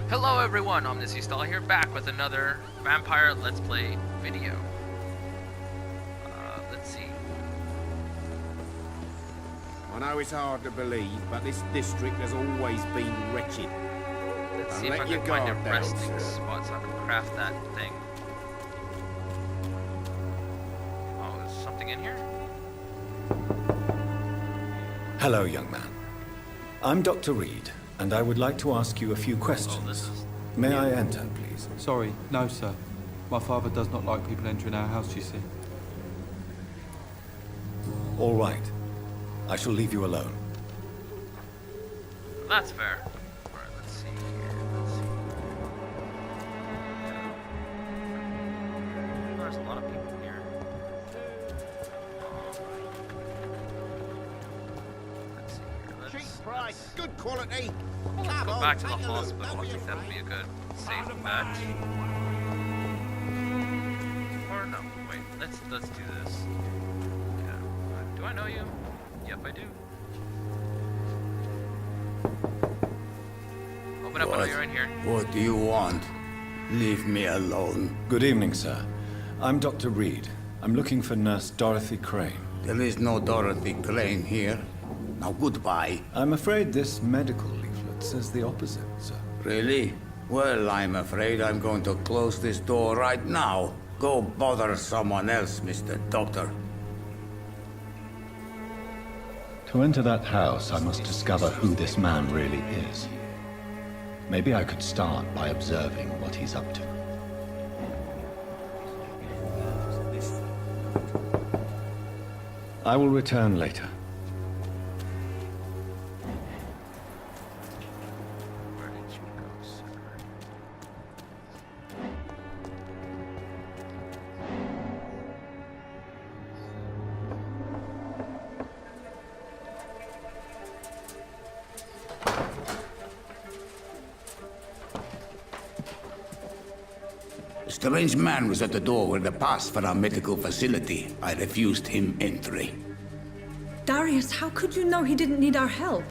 Hello everyone, Omnes-D-Stahl here, back with another Vampire Let's Play video. Let's see. I know it's hard to believe, but this district has always been wretched. Let's see if I can find a resting spot so I can craft that thing. Oh, is something in here? Hello, young man. I'm Dr. Reed, and I would like to ask you a few questions. May I enter, please? Sorry, no, sir. My father does not like people entering our house, you see. All right. I shall leave you alone. That's fair. Alright, let's see here. Let's see. There's a lot of people here. Let's see here. Cheap price, good quality. Let's go back to the hospital. I think that would be a good safe bet. Or no, wait. Let's do this. Yeah. Do I know you? Yep, I do. Open up, I know you're in here. What do you want? Leave me alone. Good evening, sir. I'm Dr. Reed. I'm looking for Nurse Dorothy Crane. There is no Dorothy Crane here. Now goodbye. I'm afraid this medical leaflet says the opposite, sir. Really? Well, I'm afraid I'm going to close this door right now. Go bother someone else, Mr. Doctor. To enter that house, I must discover who this man really is. Maybe I could start by observing what he's up to. I will return later. Where did you go, sir? A strange man was at the door with a pass for our medical facility. I refused him entry. Darius, how could you know he didn't need our help?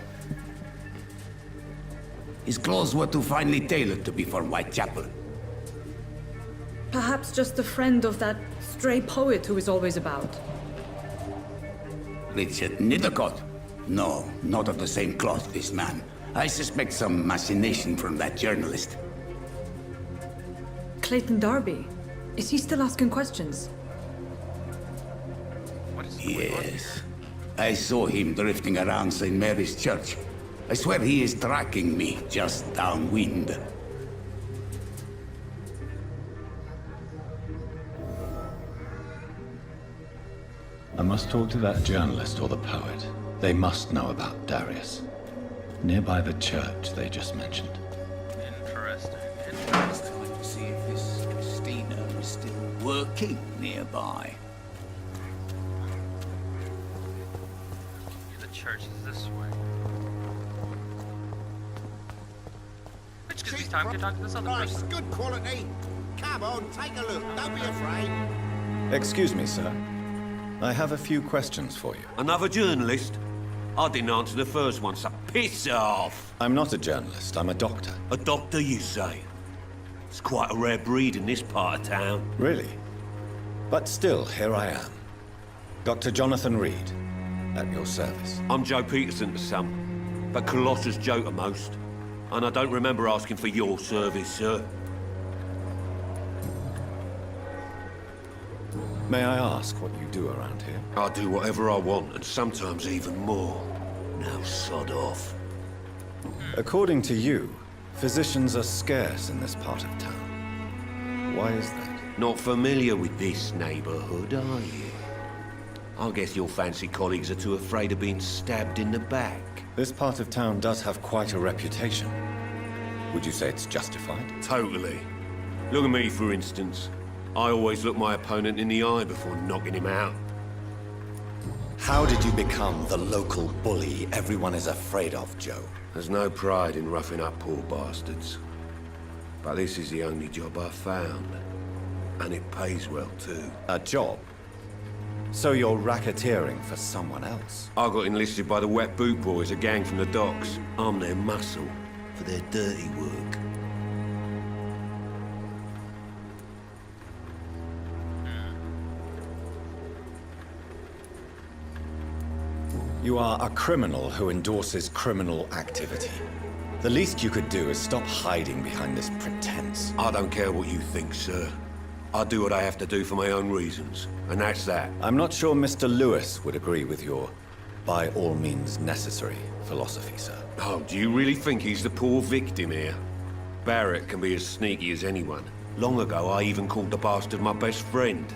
His clothes were too finely tailored to be for Whitechapel. Perhaps just a friend of that stray poet who is always about. Richard Nithercott? No, not of the same cloth, this man. I suspect some machination from that journalist. Clayton Darby. Is he still asking questions? What is going on here? Yes. I saw him drifting around St. Mary's Church. I swear he is tracking me just downwind. I must talk to that journalist or the poet. They must know about Darius. Nearby the church they just mentioned. Interesting. I'd like to see if this Christina is still working nearby. The church is this way. Which gives me time to talk to this other Price, person. good quality. Come on, take a look. Don't be afraid. Excuse me, sir. I have a few questions for you. Another journalist? I didn't answer the first one, so piss off! I'm not a journalist, I'm a doctor. A doctor, you say? It's quite a rare breed in this part of town. Really? But still, here I am. Dr. Jonathan Reed, at your service. I'm Joe Peterson to some, but Colossus Joe to most. And I don't remember asking for your service, sir. May I ask what you do around here? I do whatever I want, and sometimes even more. Now sod off. According to you, physicians are scarce in this part of town. Why is that? Not familiar with this neighborhood, are you? I guess your fancy colleagues are too afraid of being stabbed in the back. This part of town does have quite a reputation. Would you say it's justified? Totally. Look at me, for instance. I always look my opponent in the eye before knocking him out. How did you become the local bully everyone is afraid of, Joe? There's no pride in roughing up poor bastards. But this is the only job I've found. And it pays well, too. A job? So you're racketeering for someone else? I got enlisted by the Wet Boot Boys, a gang from the docks. I'm their muscle for their dirty work. You are a criminal who endorses criminal activity. The least you could do is stop hiding behind this pretense. I don't care what you think, sir. I do what I have to do for my own reasons, and that's that. I'm not sure Mr. Lewis would agree with your by all means necessary philosophy, sir. Oh, do you really think he's the poor victim here? Barrett can be as sneaky as anyone. Long ago, I even called the bastard my best friend.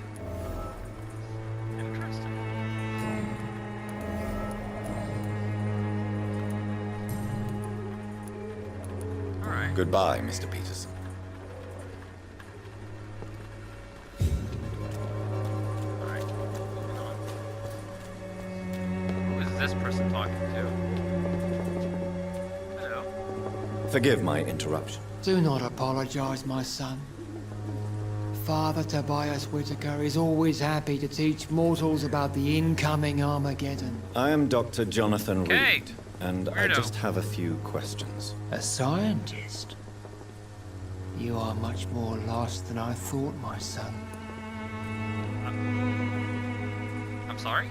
Interesting. Alright. Goodbye, Mr. Peterson. Alright. Who is this person talking to? Hello? Forgive my interruption. Do not apologize, my son. Father Tobias Whitaker is always happy to teach mortals about the incoming Armageddon. I am Dr. Jonathan Okay. Reed, and I Weirdo. just have a few questions. A scientist? You are much more lost than I thought, my son. I'm sorry?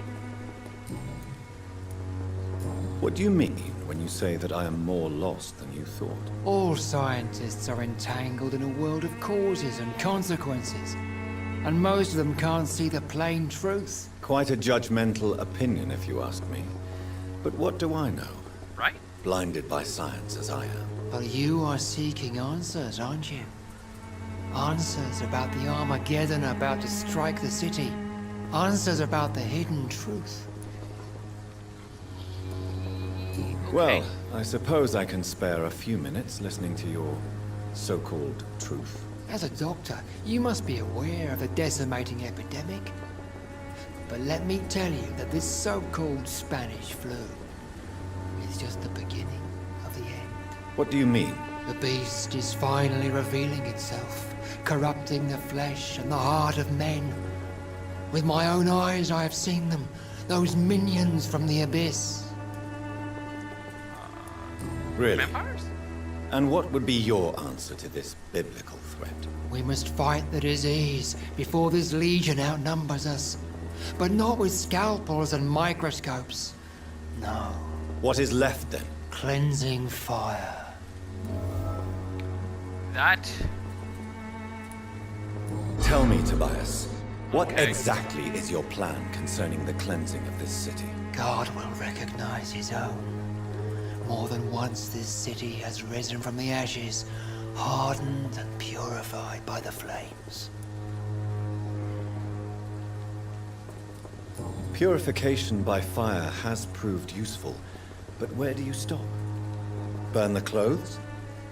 What do you mean when you say that I am more lost than you thought? All scientists are entangled in a world of causes and consequences, and most of them can't see the plain truth. Quite a judgmental opinion, if you ask me. But what do I know? Right? Blinded by science as I am. But you are seeking answers, aren't you? Answers about the Armageddon about to strike the city. Answers about the hidden truth. Well, I suppose I can spare a few minutes listening to your so-called truth. As a doctor, you must be aware of the decimating epidemic. But let me tell you that this so-called Spanish flu is just the beginning of the end. What do you mean? The beast is finally revealing itself, corrupting the flesh and the heart of men. With my own eyes I have seen them, those minions from the abyss. Really? Vampires? And what would be your answer to this biblical threat? We must fight the disease before this legion outnumbers us. But not with scalpels and microscopes. No. What is left then? Cleansing fire. That... Tell me, Tobias, what Okay. exactly is your plan concerning the cleansing of this city? God will recognize his own. More than once this city has risen from the ashes, hardened and purified by the flames. Purification by fire has proved useful, but where do you stop? Burn the clothes?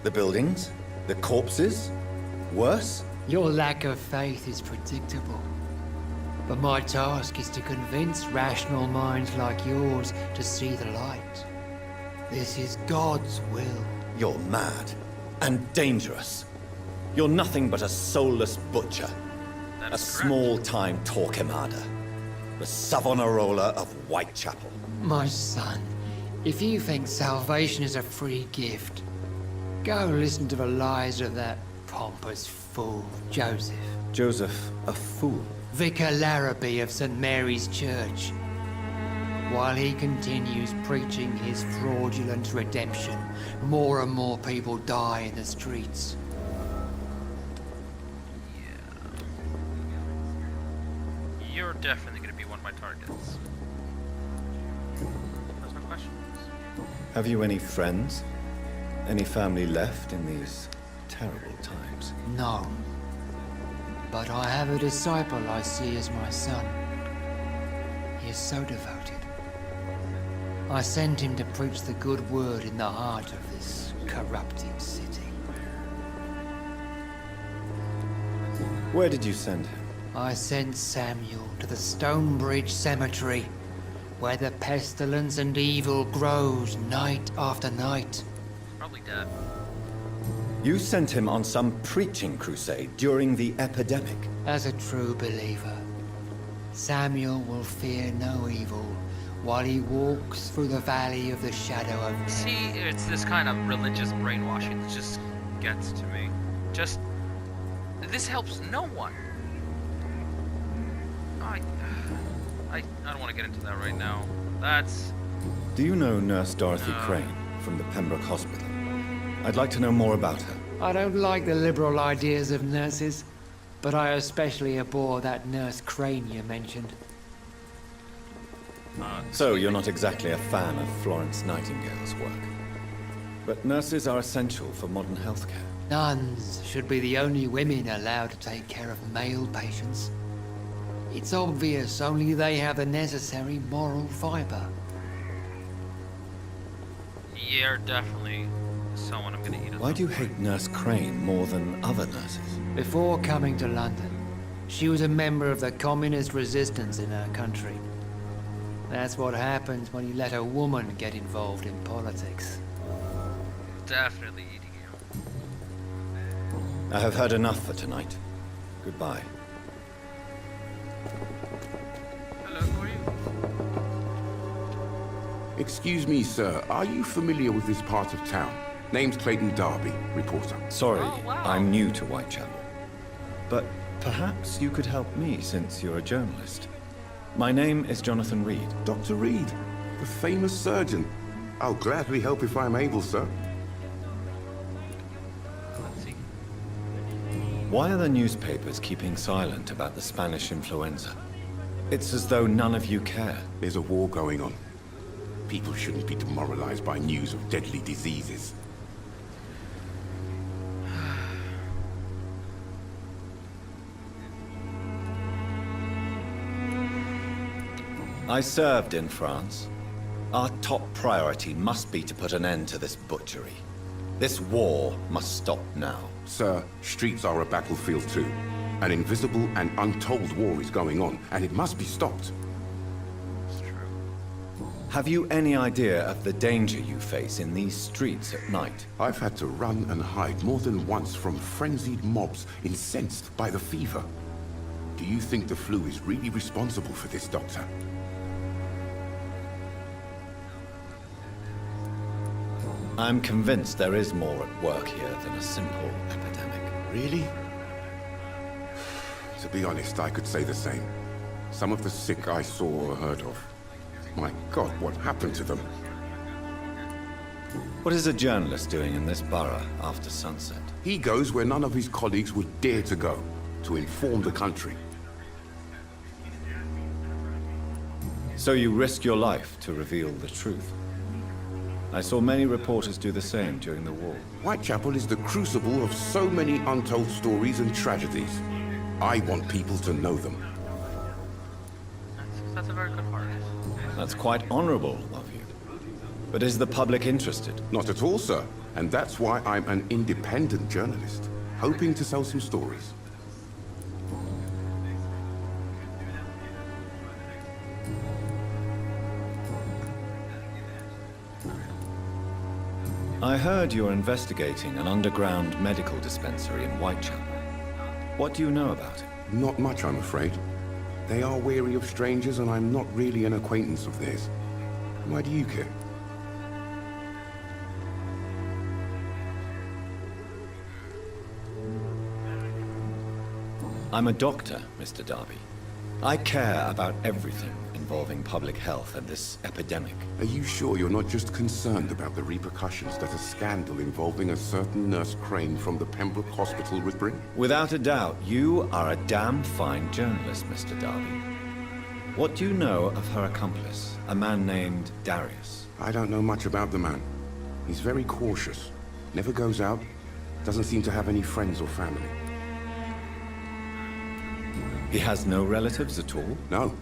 The buildings? The corpses? Worse? Your lack of faith is predictable. But my task is to convince rational minds like yours to see the light. This is God's will. You're mad and dangerous. You're nothing but a soulless butcher. That A is correct. small-time Torquemada. The Savonarola of Whitechapel. My son, if you think salvation is a free gift, go listen to the lies of that pompous fool, Joseph. Joseph, a fool. Vicar Larrabee of St. Mary's Church. While he continues preaching his fraudulent redemption, more and more people die in the streets. You're definitely going to be one of my targets. There's no question. Have you any friends? Any family left in these terrible times? No. But I have a disciple I see as my son. He is so devoted. I sent him to preach the good word in the heart of this corrupted city. Where did you send him? I sent Samuel to the Stonebridge Cemetery, where the pestilence and evil grows night after night. Probably dead. You sent him on some preaching crusade during the epidemic. As a true believer, Samuel will fear no evil while he walks through the valley of the shadow of death. See, it's this kind of religious brainwashing that just gets to me. Just... This helps no one. I don't want to get into that right now. That's Do you know Nurse Dorothy Crane from the Pembroke Hospital? I'd like to know more about her. I don't like the liberal ideas of nurses, but I especially abhor that Nurse Crane you mentioned. So you're not exactly a fan of Florence Nightingale's work. But nurses are essential for modern healthcare. Nuns should be the only women allowed to take care of male patients. It's obvious only they have the necessary moral fiber. You're definitely someone I'm gonna eat. Why do you hate Nurse Crane more than other nurses? Before coming to London, she was a member of the communist resistance in her country. That's what happens when you let a woman get involved in politics. Definitely eating you. I have heard enough for tonight. Goodbye. Hello, who are you? Excuse me, sir. Are you familiar with this part of town? Name's Clayton Darby, reporter. Sorry, Oh, wow. I'm new to Whitechapel. But perhaps you could help me since you're a journalist. My name is Jonathan Reed. Dr. Reed, the famous surgeon. I'll gladly help if I'm able, sir. Let's see. Why are the newspapers keeping silent about the Spanish influenza? It's as though none of you care. There's a war going on. People shouldn't be demoralized by news of deadly diseases. I served in France. Our top priority must be to put an end to this butchery. This war must stop now. Sir, streets are a battlefield too. An invisible and untold war is going on, and it must be stopped. It's true. Have you any idea of the danger you face in these streets at night? I've had to run and hide more than once from frenzied mobs incensed by the fever. Do you think the flu is really responsible for this, Doctor? I'm convinced there is more at work here than a simple epidemic. Really? To be honest, I could say the same. Some of the sick I saw or heard of. My God, what happened to them? What is a journalist doing in this borough after sunset? He goes where none of his colleagues would dare to go, to inform the country. So you risk your life to reveal the truth. I saw many reporters do the same during the war. Whitechapel is the crucible of so many untold stories and tragedies. I want people to know them. That's a very good heart. That's quite honorable of you. But is the public interested? Not at all, sir. And that's why I'm an independent journalist, hoping to sell some stories. I heard you're investigating an underground medical dispensary in Whitechapel. What do you know about it? Not much, I'm afraid. They are wary of strangers, and I'm not really an acquaintance of theirs. Why do you care? I'm a doctor, Mr. Darby. I care about everything involving public health and this epidemic. Are you sure you're not just concerned about the repercussions that a scandal involving a certain Nurse Crane from the Pembroke Hospital would bring? Without a doubt, you are a damn fine journalist, Mr. Darby. What do you know of her accomplice, a man named Darius? I don't know much about the man. He's very cautious. Never goes out. Doesn't seem to have any friends or family. He has no relatives at all? No.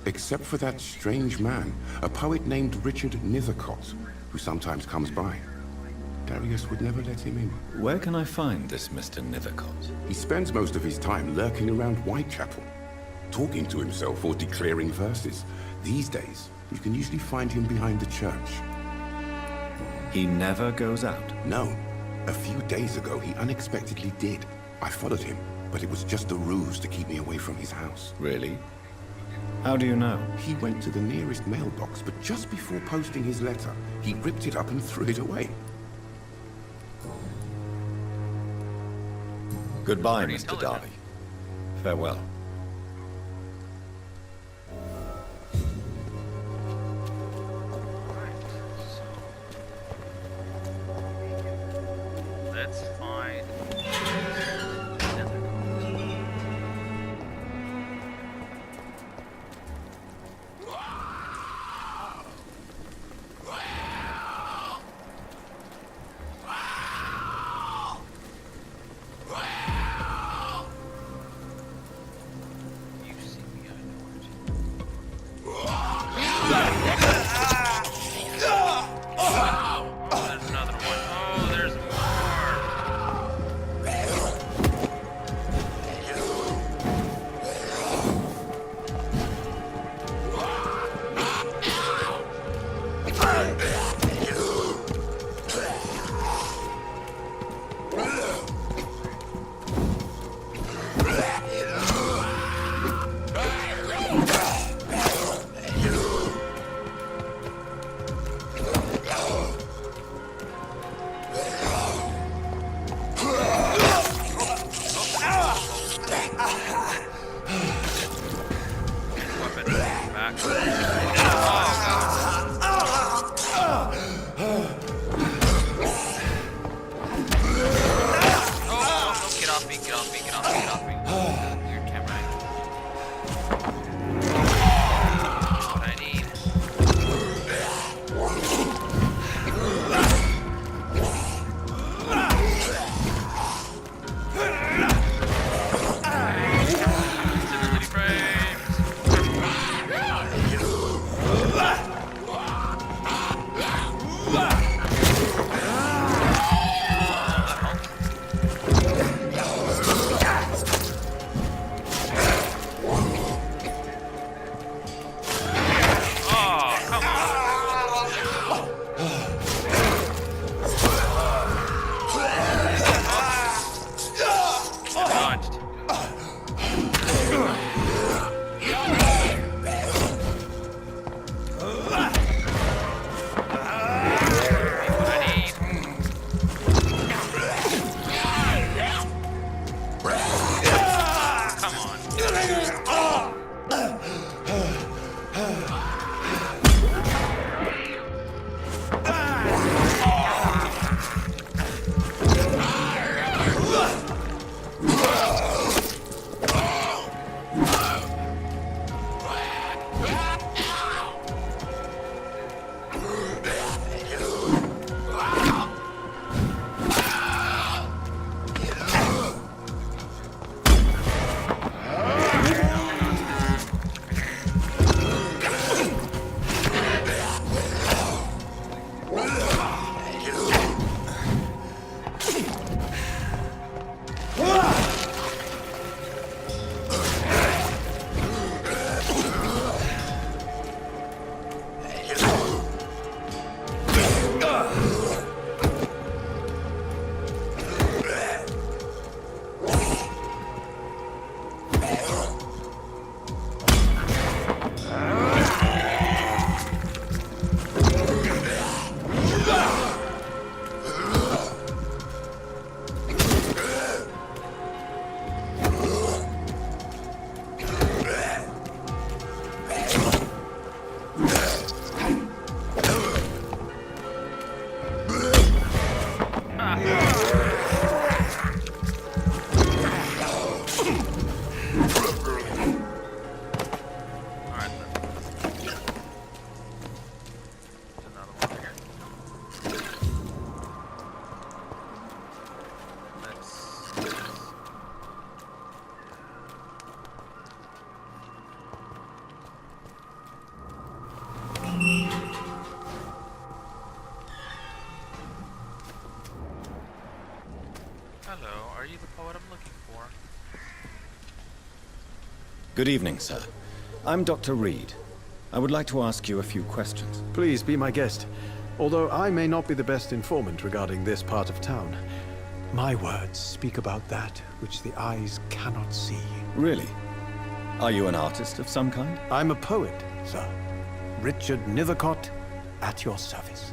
Except for that strange man, a poet named Richard Nithercott, who sometimes comes by. Darius would never let him in. Where can I find this Mr. Nithercott? He spends most of his time lurking around Whitechapel, talking to himself or declaring verses. These days, you can usually find him behind the church. He never goes out? No. A few days ago, he unexpectedly did. I followed him, but it was just a ruse to keep me away from his house. Really? How do you know? He went to the nearest mailbox, but just before posting his letter, he ripped it up and threw it away. Goodbye, Pretty Mr. intelligent. Darby. Farewell. That's fine. Hello, are you the poet I'm looking for? Good evening, sir. I'm Dr. Reed. I would like to ask you a few questions. Please be my guest. Although I may not be the best informant regarding this part of town, my words speak about that which the eyes cannot see. Really? Are you an artist of some kind? I'm a poet, sir. Richard Nethercott, at your service.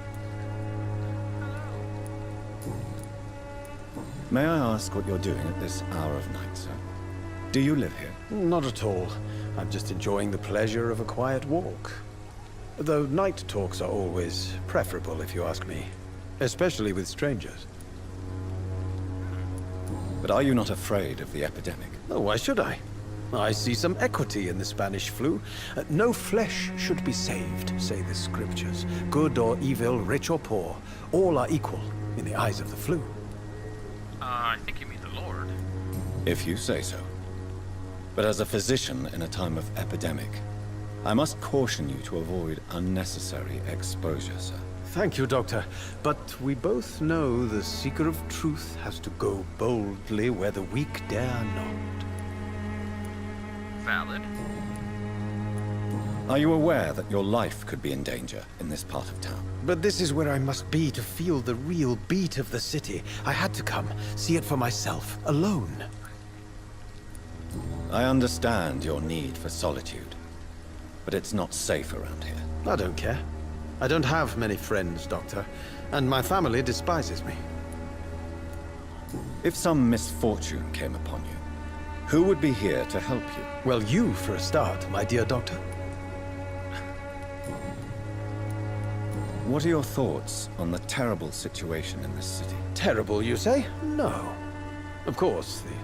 May I ask what you're doing at this hour of night, sir? Do you live here? Not at all. I'm just enjoying the pleasure of a quiet walk. Though night talks are always preferable, if you ask me. Especially with strangers. But are you not afraid of the epidemic? Oh, why should I? I see some equity in the Spanish flu. No flesh should be saved, say the scriptures. Good or evil, rich or poor, all are equal in the eyes of the flu. I think you mean the Lord. If you say so. But as a physician in a time of epidemic, I must caution you to avoid unnecessary exposure, sir. Thank you, Doctor. But we both know the seeker of truth has to go boldly where the weak dare not. Valid. Are you aware that your life could be in danger in this part of town? But this is where I must be to feel the real beat of the city. I had to come, see it for myself, alone. I understand your need for solitude, but it's not safe around here. I don't care. I don't have many friends, Doctor, and my family despises me. If some misfortune came upon you, who would be here to help you? Well, you for a start, my dear Doctor. What are your thoughts on the terrible situation in this city? Terrible, you say? No. Of course, the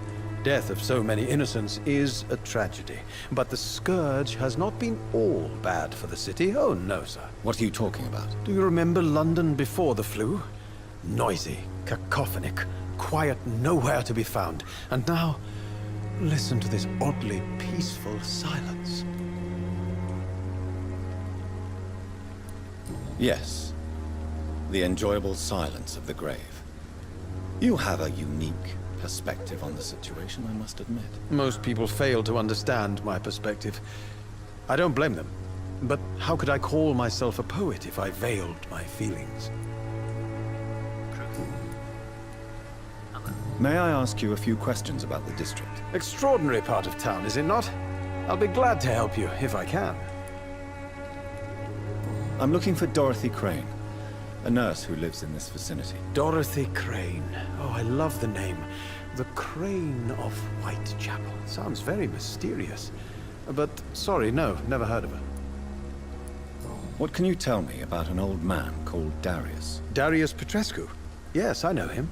death of so many innocents is a tragedy. But the scourge has not been all bad for the city. Oh, no, sir. What are you talking about? Do you remember London before the flu? Noisy, cacophonic, quiet nowhere to be found. And now, listen to this oddly peaceful silence. Yes. The enjoyable silence of the grave. You have a unique perspective on the situation, I must admit. Most people fail to understand my perspective. I don't blame them. But how could I call myself a poet if I veiled my feelings? May I ask you a few questions about the district? Extraordinary part of town, is it not? I'll be glad to help you, if I can. I'm looking for Dorothy Crane, a nurse who lives in this vicinity. Dorothy Crane. Oh, I love the name. The Crane of Whitechapel. Sounds very mysterious. But, sorry, no, never heard of her. What can you tell me about an old man called Darius? Darius Petrescu? Yes, I know him.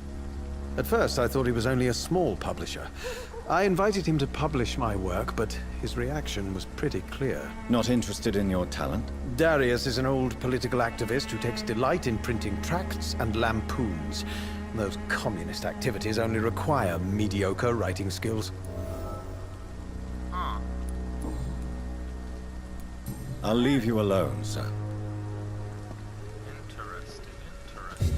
At first, I thought he was only a small publisher. I invited him to publish my work, but his reaction was pretty clear. Not interested in your talent? Darius is an old political activist who takes delight in printing tracts and lampoons. Those communist activities only require mediocre writing skills. Huh. I'll leave you alone, sir. Interesting, interesting.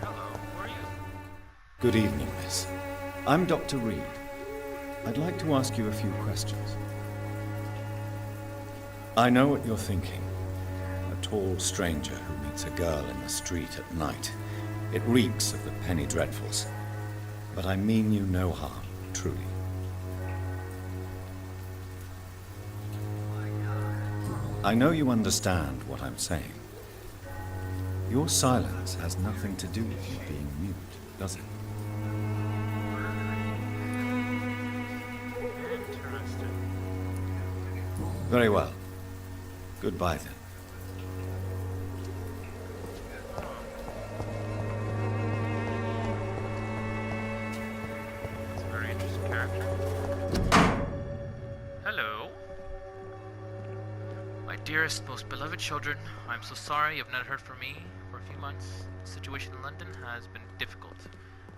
Hello, who are you? Good evening, miss. I'm Dr. Reed. I'd like to ask you a few questions. I know what you're thinking. A tall stranger who meets a girl in the street at night. It reeks of the penny dreadfuls. But I mean you no harm, truly. I know you understand what I'm saying. Your silence has nothing to do with you being mute, does it? Very well. Goodbye, then. That's a very interesting character. Hello. My dearest, most beloved children, I'm so sorry you've not heard from me for a few months. The situation in London has been difficult.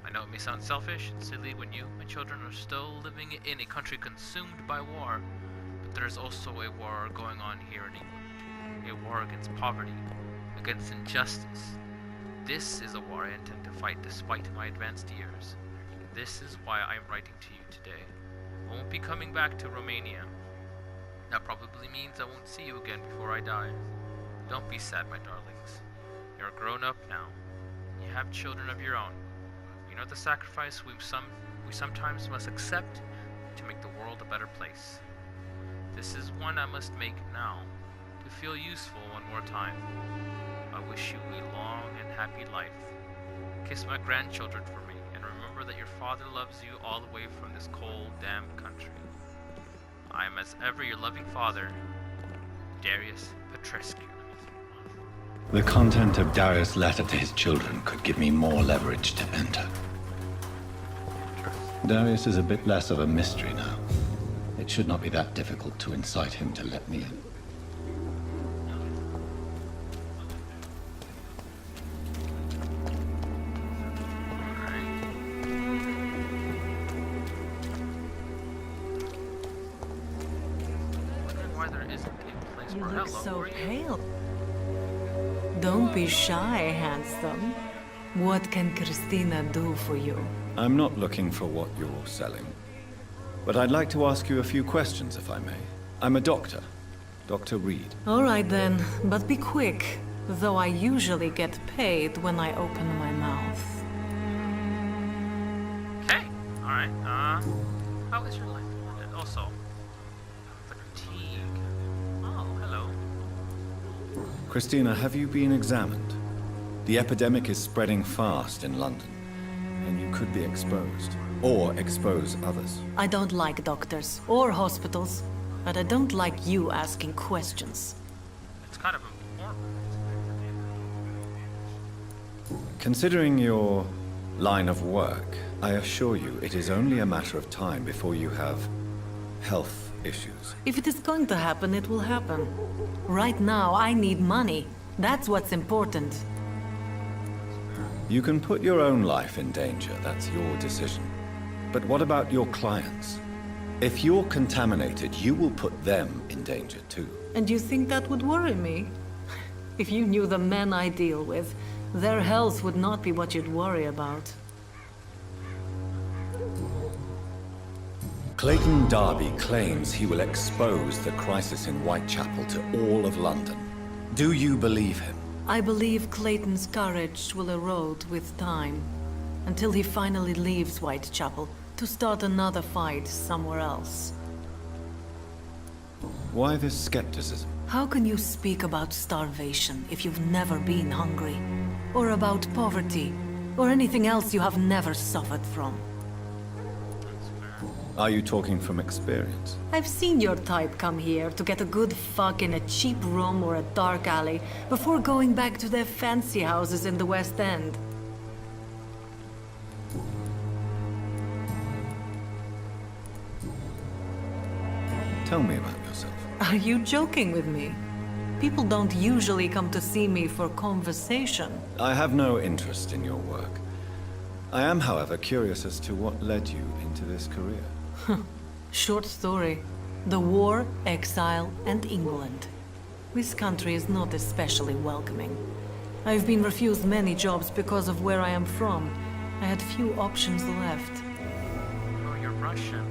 I know it may sound selfish and silly when you, my children, are still living in a country consumed by war. There's also a war going on here in England. A war against poverty, against injustice. This is a war I intend to fight despite my advanced years. This is why I'm writing to you today. I won't be coming back to Romania. That probably means I won't see you again before I die. Don't be sad, my darlings. You're grown up now. You have children of your own. You know the sacrifice we sometimes must accept to make the world a better place. This is one I must make now, to feel useful one more time. I wish you a long and happy life. Kiss my grandchildren for me, and remember that your father loves you all the way from this cold, damp country. I am as ever your loving father, Darius Petrescu. The content of Darius' letter to his children could give me more leverage to enter. Darius is a bit less of a mystery now. It should not be that difficult to incite him to let me in. You look so pale. Don't be shy, handsome. What can Christina do for you? I'm not looking for what you're selling. But I'd like to ask you a few questions, if I may. I'm a doctor. Dr. Reed. All right then, but be quick. Though I usually get paid when I open my mouth. Okay, alright, how is your life? And also, fatigue. Oh, hello. Christina, have you been examined? The epidemic is spreading fast in London, and you could be exposed, or expose others. I don't like doctors or hospitals, but I don't like you asking questions. It's kind of important. Considering your line of work, I assure you it is only a matter of time before you have health issues. If it is going to happen, it will happen. Right now, I need money. That's what's important. You can put your own life in danger, that's your decision. But what about your clients? If you're contaminated, you will put them in danger too. And you think that would worry me? If you knew the men I deal with, their health would not be what you'd worry about. Clayton Darby claims he will expose the crisis in Whitechapel to all of London. Do you believe him? I believe Clayton's courage will erode with time, until he finally leaves Whitechapel to start another fight somewhere else. Why this skepticism? How can you speak about starvation if you've never been hungry? Or about poverty? Or anything else you have never suffered from? Are you talking from experience? I've seen your type come here to get a good fuck in a cheap room or a dark alley before going back to their fancy houses in the West End. Tell me about yourself. Are you joking with me? People don't usually come to see me for conversation. I have no interest in your work. I am, however, curious as to what led you into this career. Short story. The war, exile, and England. This country is not especially welcoming. I've been refused many jobs because of where I am from. I had few options left. Oh, you're Russian.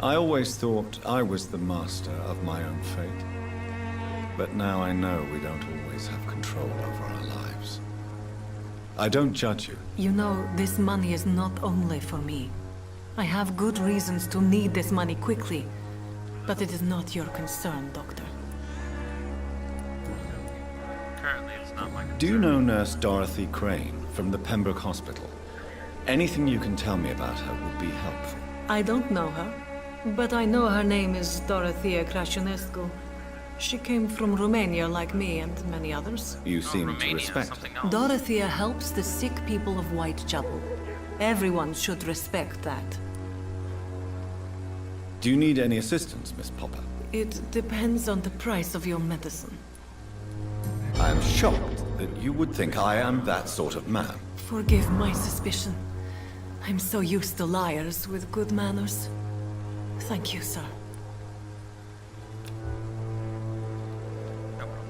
I always thought I was the master of my own fate. But now I know we don't always have control over our lives. I don't judge you. You know, this money is not only for me. I have good reasons to need this money quickly. But it is not your concern, Doctor. Currently, it's not my concern. Do you know Nurse Dorothy Crane from the Pembroke Hospital? Anything you can tell me about her would be helpful. I don't know her, but I know her name is Dorothea Crăciunescu. She came from Romania like me and many others. You seem to Romania, respect something her. else. Dorothea helps the sick people of Whitechapel. Everyone should respect that. Do you need any assistance, Miss Popper? It depends on the price of your medicine. I am shocked that you would think I am that sort of man. Forgive my suspicion. I'm so used to liars with good manners. Thank you, sir. No problem.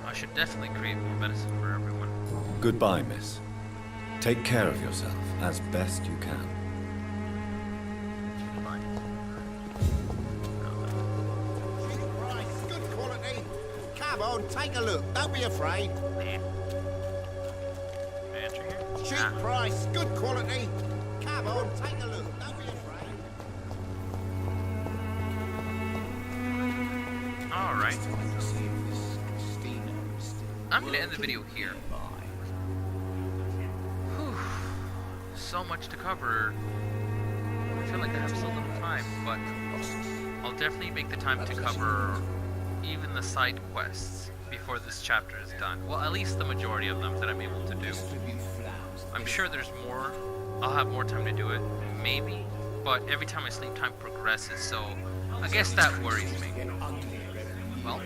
I should definitely create more medicine for everyone. Goodbye, miss. Take care of yourself as best you can. Goodbye. Right, good quality. Come on, take a look. Don't be afraid. Enter here. Cheap price, good quality. Come on, take a look. Don't be afraid. Alright. I'm gonna end the video here. Whew. so much to cover. I feel like I have so little time, but I'll definitely make the time to cover even the side quests before this chapter is done. Well, at least the majority of them that I'm able to do. I'm sure there's more. I'll have more time to do it, maybe, but every time my sleep time progresses, so I guess that worries me. Well,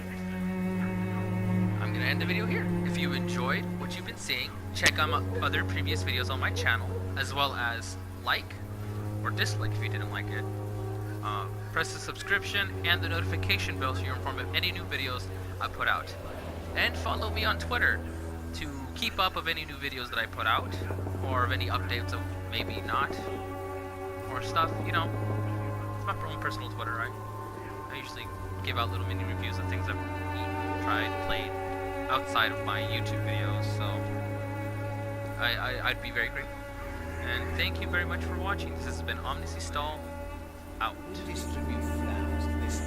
I'm gonna end the video here. If you enjoyed what you've been seeing, check out my other previous videos on my channel, as well as like or dislike if you didn't like it. Press the subscription and the notification bell so you're informed of any new videos I put out. And follow me on Twitter to keep up of any new videos that I put out, or of any updates of maybe not, or stuff, you know. It's my own personal Twitter, right? I usually give out little mini reviews of things I've eaten, tried, played, outside of my YouTube videos, so I'd be very grateful. And thank you very much for watching. This has been Omnes-D-Stahl, out. Distribute flowers this